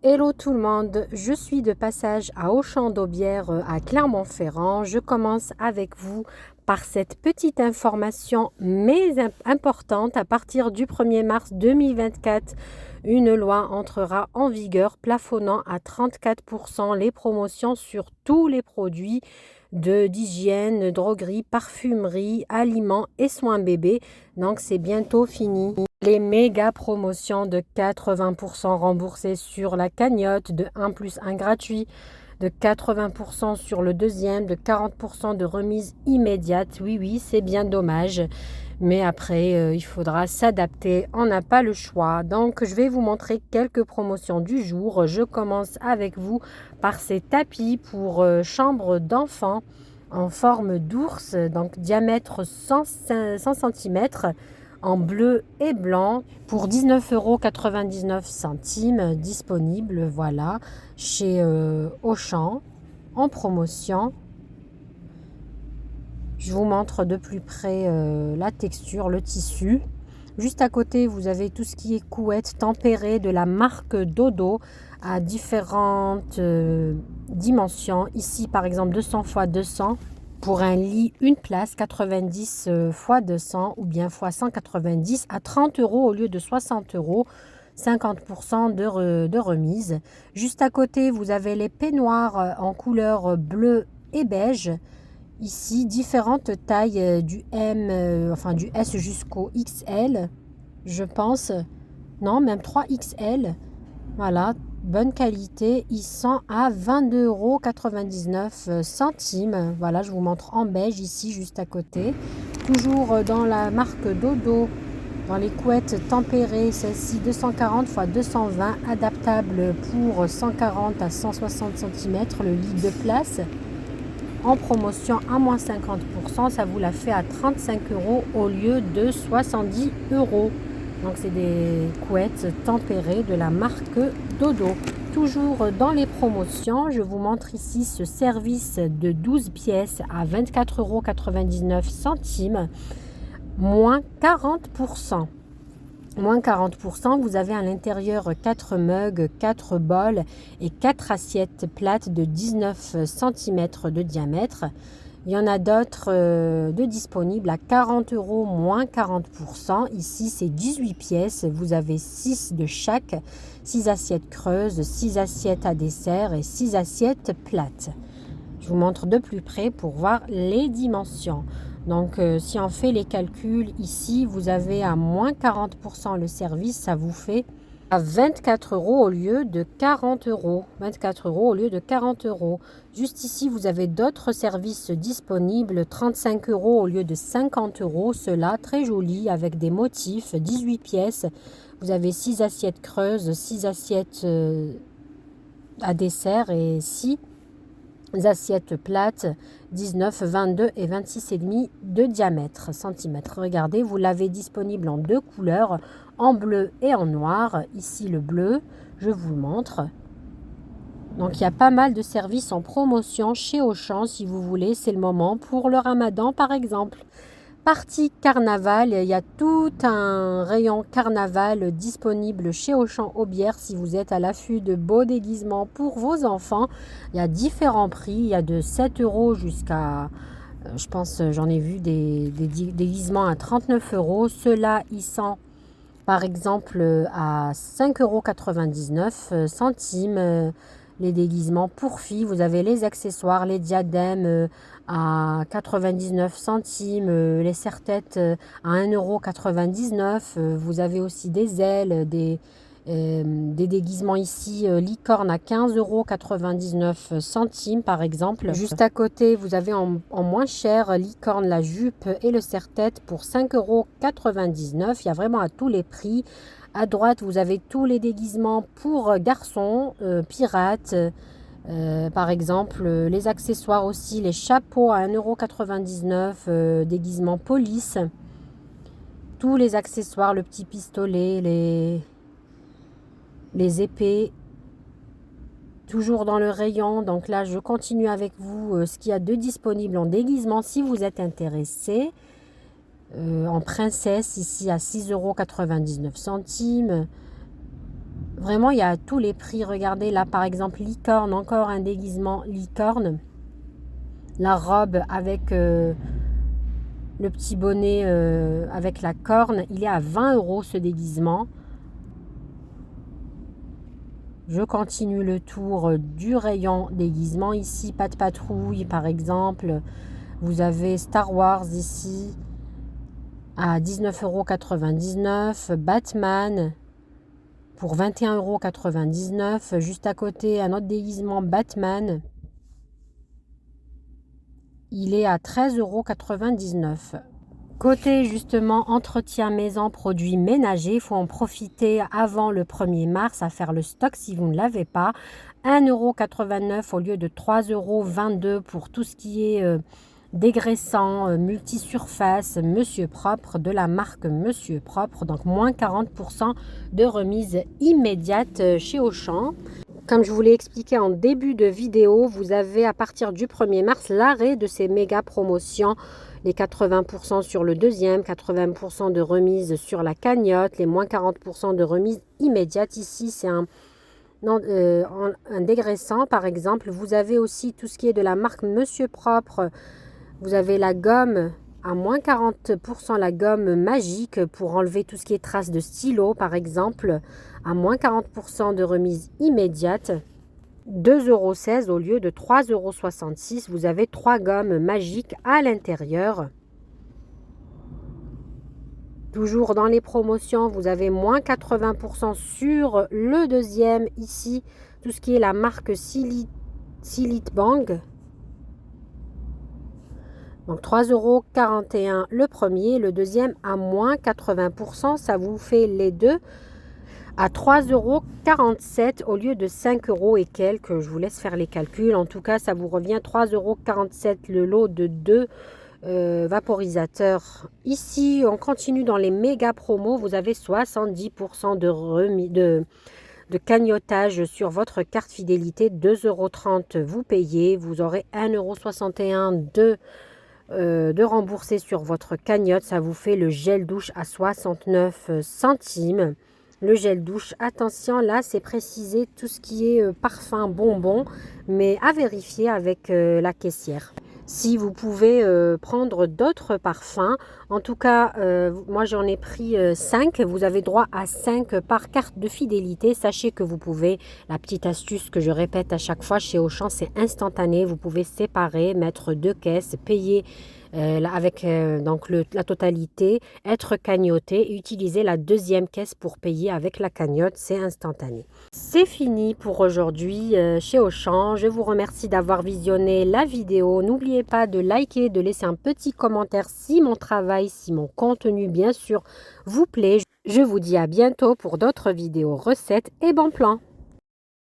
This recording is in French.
Hello tout le monde, je suis de passage à Auchan d'Aubière à Clermont-Ferrand. Je commence avec vous par cette petite information mais importante. À partir du 1er mars 2024, une loi entrera en vigueur plafonnant à 34% les promotions sur tous les produits d'hygiène, droguerie, parfumerie, aliments et soins bébés. Donc c'est bientôt fini. Les méga promotions de 80% remboursés sur la cagnotte, de 1 plus 1 gratuit, de 80% sur le deuxième, de 40% de remise immédiate. Oui, c'est bien dommage. Mais après, il faudra s'adapter. On n'a pas le choix. Donc, je vais vous montrer quelques promotions du jour. Je commence avec vous par ces tapis pour chambre d'enfant en forme d'ours, donc diamètre 100 cm en bleu et blanc pour 19,99 € disponible, voilà, chez Auchan en promotion. Je vous montre de plus près la texture, le tissu. Juste à côté, vous avez tout ce qui est couette tempérée de la marque Dodo à différentes dimensions. Ici, par exemple, 200 x 200 pour un lit, une place, 90 x 200 ou bien x 190 à 30 € au lieu de 60 €. 50% de remise. Juste à côté, vous avez les peignoirs en couleur bleu et beige. Ici, différentes tailles du M, du S jusqu'au XL, je pense. Non, même 3XL. Voilà, bonne qualité. Ils sont à 22,99 €. Voilà, je vous montre en beige ici, juste à côté. Toujours dans la marque Dodo, dans les couettes tempérées, celle-ci 240 x 220, adaptable pour 140 à 160 cm, le lit de place. En promotion à moins 50%, ça vous la fait à 35 € au lieu de 70 €. Donc c'est des couettes tempérées de la marque Dodo. Toujours dans les promotions, je vous montre ici ce service de 12 pièces à 24,99 €, moins 40%. Moins 40%, vous avez à l'intérieur 4 mugs, 4 bols et 4 assiettes plates de 19 cm de diamètre. Il y en a d'autres de disponibles à 40 €, moins 40%. Ici, c'est 18 pièces. Vous avez 6 de chaque, 6 assiettes creuses, 6 assiettes à dessert et 6 assiettes plates. Je vous montre de plus près pour voir les dimensions. Donc, si on fait les calculs, ici, vous avez à moins 40% le service, ça vous fait à 24 € au lieu de 40 €. 24 € au lieu de 40 €. Juste ici, vous avez d'autres services disponibles, 35 € au lieu de 50 €. Cela, très joli, avec des motifs, 18 pièces. Vous avez 6 assiettes creuses, 6 assiettes à dessert et 6 assiettes plates, 19, 22 et 26,5 de diamètre centimètres. Regardez, vous l'avez disponible en deux couleurs, en bleu et en noir. Ici le bleu, je vous le montre. Donc il y a pas mal de services en promotion chez Auchan si vous voulez, c'est le moment pour le Ramadan par exemple. Partie carnaval, il y a tout un rayon carnaval disponible chez Auchan Aubière si vous êtes à l'affût de beaux déguisements pour vos enfants. Il y a différents prix, il y a de 7 € jusqu'à, je pense, j'en ai vu des déguisements à 39 €. Ceux-là, ils sont par exemple à 5,99 €. Les déguisements pour filles, vous avez les accessoires, les diadèmes à 99 centimes, les serre-têtes à 1,99 €. Vous avez aussi des ailes, des déguisements ici, licorne à 15,99 € par exemple. Juste à côté, vous avez en moins cher licorne, la jupe et le serre-tête pour 5,99 €. Il y a vraiment à tous les prix. À droite, vous avez tous les déguisements pour garçons, pirates, par exemple, les accessoires aussi, les chapeaux à 1,99 €, déguisement police, tous les accessoires, le petit pistolet, les épées, toujours dans le rayon. Donc là, je continue avec vous ce qu'il y a de disponible en déguisement si vous êtes intéressé. En princesse, ici à 6,99 €. Vraiment, il y a tous les prix. Regardez là, par exemple, licorne, encore un déguisement licorne. La robe avec le petit bonnet avec la corne, il est à 20 € ce déguisement. Je continue le tour du rayon déguisement. Ici, Pat' Patrouille, par exemple. Vous avez Star Wars ici à 19,99 €. Batman pour 21,99 €. Juste à côté, un autre déguisement Batman. Il est à 13,99 €. Côté justement entretien maison, produits ménagers, il faut en profiter avant le 1er mars à faire le stock si vous ne l'avez pas. 1,89 € au lieu de 3,22 € pour tout ce qui est dégraissant, multisurface, Monsieur Propre, de la marque Monsieur Propre. Donc moins 40% de remise immédiate chez Auchan. Comme je vous l'ai expliqué en début de vidéo, vous avez à partir du 1er mars l'arrêt de ces méga promotions. Les 80% sur le deuxième, 80% de remise sur la cagnotte, les moins 40% de remise immédiate. Ici, c'est un dégraissant, par exemple. Vous avez aussi tout ce qui est de la marque Monsieur Propre. Vous avez la gomme à moins 40%, la gomme magique pour enlever tout ce qui est traces de stylo, par exemple, à moins 40% de remise immédiate. 2,16 € au lieu de 3,66 €. Vous avez 3 gommes magiques à l'intérieur. Toujours dans les promotions, vous avez moins 80% sur le deuxième. Ici, tout ce qui est la marque Silite Bang. Donc 3,41 € le premier, le deuxième à moins 80%. Ça vous fait les deux à 3,47 € au lieu de 5 € et quelques. Je vous laisse faire les calculs. En tout cas, ça vous revient 3,47 € le lot de 2 vaporisateurs. Ici, on continue dans les méga promos. Vous avez 70% de cagnotage sur votre carte fidélité. 2,30 € vous payez. Vous aurez 1,61 € de rembourser sur votre cagnotte. Ça vous fait le gel douche à 69 centimes. Le gel douche, attention, là c'est précisé tout ce qui est parfum, bonbon, mais à vérifier avec la caissière. Si vous pouvez prendre d'autres parfums, en tout cas, moi j'en ai pris 5, vous avez droit à 5 par carte de fidélité. Sachez que vous pouvez, la petite astuce que je répète à chaque fois chez Auchan, c'est instantané. Vous pouvez séparer, mettre 2 caisses, payer avec donc la totalité, être cagnoté et utiliser la deuxième caisse pour payer avec la cagnotte, c'est instantané. C'est fini pour aujourd'hui chez Auchan. Je vous remercie d'avoir visionné la vidéo. N'oubliez pas de liker, de laisser un petit commentaire si mon travail, si mon contenu bien sûr vous plaît. Je vous dis à bientôt pour d'autres vidéos recettes et bons plans.